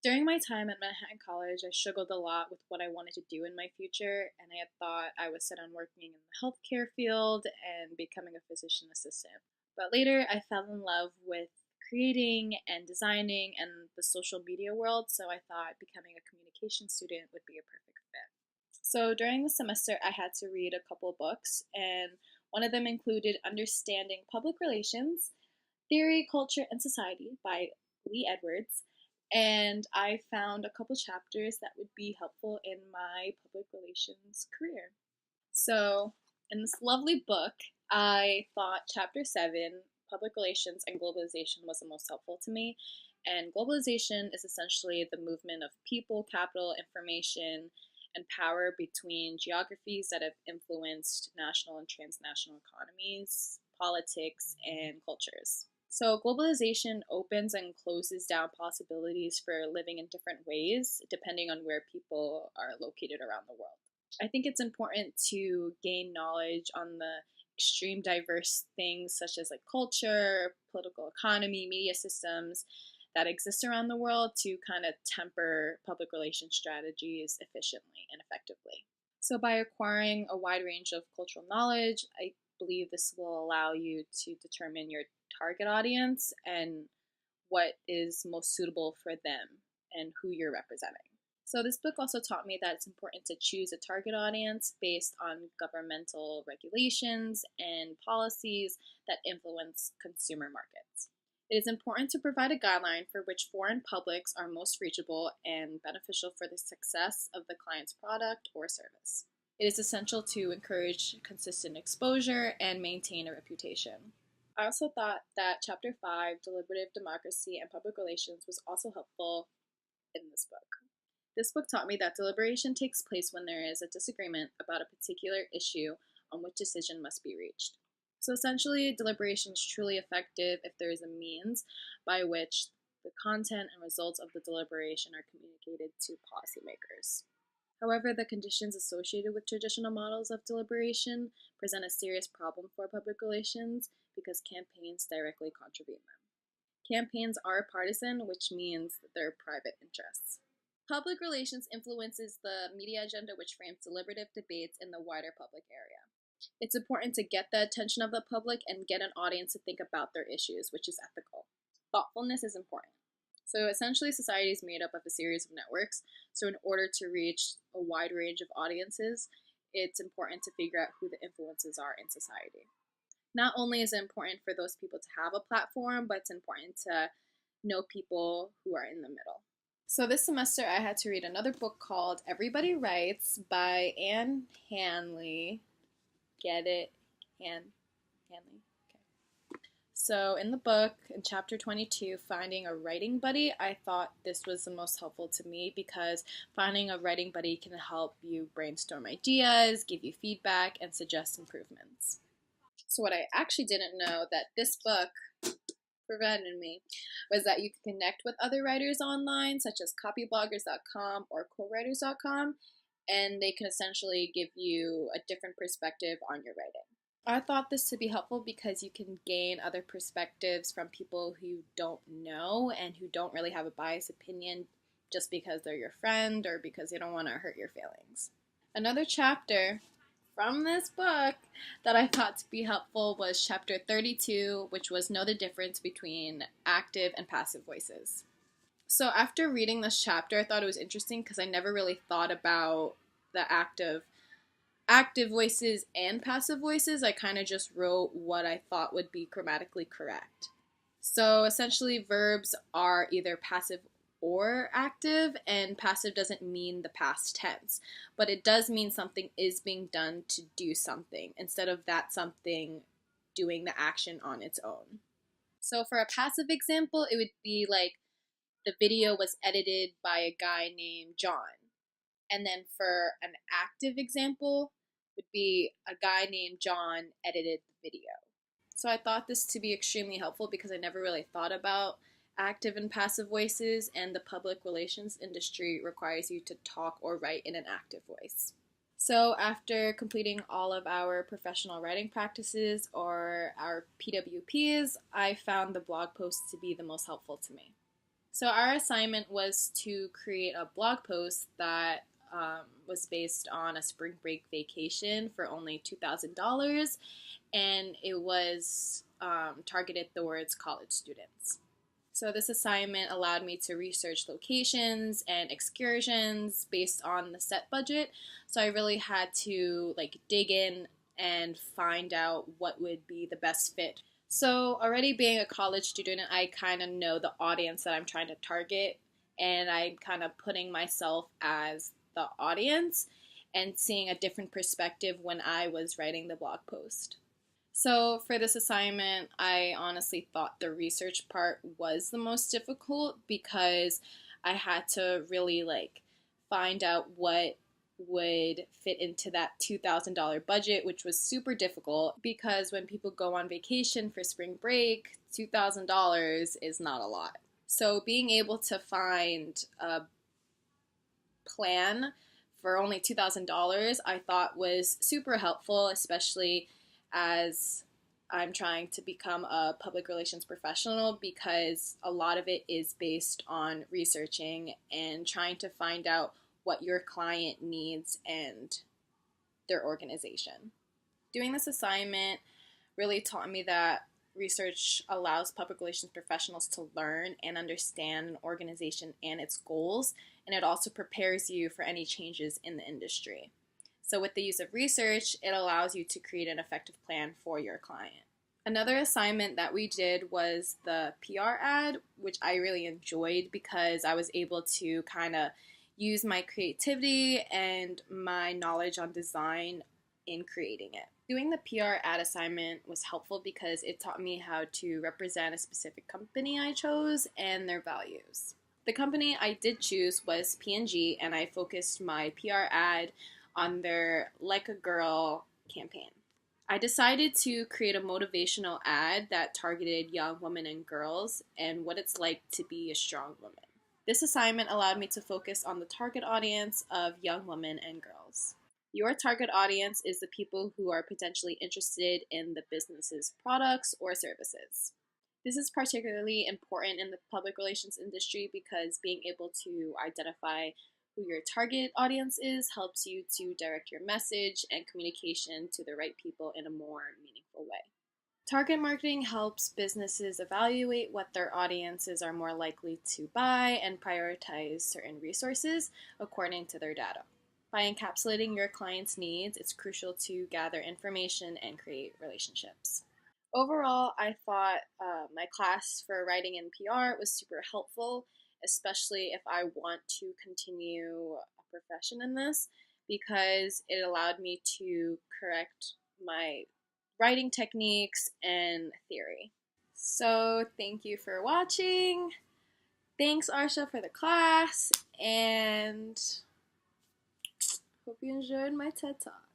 During my time at Manhattan College, I struggled a lot with what I wanted to do in my future, and I had thought I was set on working in the healthcare field and becoming a physician assistant. But later, I fell in love with creating and designing and the social media world, so I thought becoming a communication student would be a perfect fit. So during the semester, I had to read a couple books, and one of them included Understanding Public Relations, Theory, Culture, and Society by Lee Edwards. And I found a couple chapters that would be helpful in my public relations career. So, in this lovely book, I thought chapter 7, Public Relations and Globalization, was the most helpful to me. And globalization is essentially the movement of people, capital, information, and power between geographies that have influenced national and transnational economies, politics, and cultures. So, globalization opens and closes down possibilities for living in different ways depending on where people are located around the world. I think it's important to gain knowledge on the extreme diverse things such as like culture, political economy, media systems that exist around the world to kind of temper public relations strategies efficiently and effectively. So, by acquiring a wide range of cultural knowledge, I believe this will allow you to determine your target audience and what is most suitable for them and who you're representing. So, this book also taught me that it's important to choose a target audience based on governmental regulations and policies that influence consumer markets. It is important to provide a guideline for which foreign publics are most reachable and beneficial for the success of the client's product or service. It is essential to encourage consistent exposure and maintain a reputation. I also thought that Chapter 5, Deliberative Democracy and Public Relations, was also helpful in this book. This book taught me that deliberation takes place when there is a disagreement about a particular issue on which decision must be reached. So essentially, deliberation is truly effective if there is a means by which the content and results of the deliberation are communicated to policymakers. However, the conditions associated with traditional models of deliberation present a serious problem for public relations because campaigns directly contravene them. Campaigns are partisan, which means that they're private interests. Public relations influences the media agenda, which frames deliberative debates in the wider public area. It's important to get the attention of the public and get an audience to think about their issues, which is ethical. Thoughtfulness is important. So essentially, society is made up of a series of networks. So in order to reach a wide range of audiences, it's important to figure out who the influences are in society. Not only is it important for those people to have a platform, but it's important to know people who are in the middle. So this semester I had to read another book called Everybody Writes by Anne Hanley. Get it? Hanley? Okay. So in the book, in chapter 22, Finding a Writing Buddy, I thought this was the most helpful to me because finding a writing buddy can help you brainstorm ideas, give you feedback, and suggest improvements. So what I actually didn't know that this book prevented me was that you can connect with other writers online, such as copybloggers.com or co-writers.com, and they can essentially give you a different perspective on your writing. I thought this to be helpful because you can gain other perspectives from people who you don't know and who don't really have a biased opinion just because they're your friend or because they don't want to hurt your feelings. Another chapter from this book that I thought to be helpful was chapter 32, which was Know the Difference Between Active and Passive Voices. So after reading this chapter, I thought it was interesting because I never really thought about the active voices and passive voices. I kind of just wrote what I thought would be grammatically correct. So essentially, verbs are either passive or active, and passive doesn't mean the past tense, but it does mean something is being done to do something instead of that something doing the action on its own. So for a passive example, it would be like the video was edited by a guy named John. And then for an active example, would be a guy named John edited the video. So I thought this to be extremely helpful because I never really thought about active and passive voices, and the public relations industry requires you to talk or write in an active voice. So after completing all of our professional writing practices or our PWPs, I found the blog post to be the most helpful to me. So our assignment was to create a blog post that was based on a spring break vacation for only $2,000, and it was targeted towards college students. So this assignment allowed me to research locations and excursions based on the set budget. So I really had to dig in and find out what would be the best fit. So already being a college student, I kind of know the audience that I'm trying to target, and I'm kind of putting myself as the audience and seeing a different perspective when I was writing the blog post. So for this assignment, I honestly thought the research part was the most difficult because I had to really find out what would fit into that $2,000 budget, which was super difficult because when people go on vacation for spring break, $2,000 is not a lot. So being able to find a plan for only $2,000 I thought was super helpful, especially as I'm trying to become a public relations professional, because a lot of it is based on researching and trying to find out what your client needs and their organization. Doing this assignment really taught me that research allows public relations professionals to learn and understand an organization and its goals, and it also prepares you for any changes in the industry. So with the use of research, it allows you to create an effective plan for your client. Another assignment that we did was the PR ad, which I really enjoyed because I was able to kind of use my creativity and my knowledge on design in creating it. Doing the PR ad assignment was helpful because it taught me how to represent a specific company I chose and their values. The company I did choose was P&G, and I focused my PR ad on their Like a Girl campaign. I decided to create a motivational ad that targeted young women and girls and what it's like to be a strong woman. This assignment allowed me to focus on the target audience of young women and girls. Your target audience is the people who are potentially interested in the business's products or services. This is particularly important in the public relations industry because being able to identify who your target audience is helps you to direct your message and communication to the right people in a more meaningful way. Target marketing helps businesses evaluate what their audiences are more likely to buy and prioritize certain resources according to their data. By encapsulating your client's needs, it's crucial to gather information and create relationships. Overall, I thought my class for writing in PR was super helpful, especially if I want to continue a profession in this, because it allowed me to correct my writing techniques and theory. So thank you for watching. Thanks, Arsha, for the class, and hope you enjoyed my TED Talk.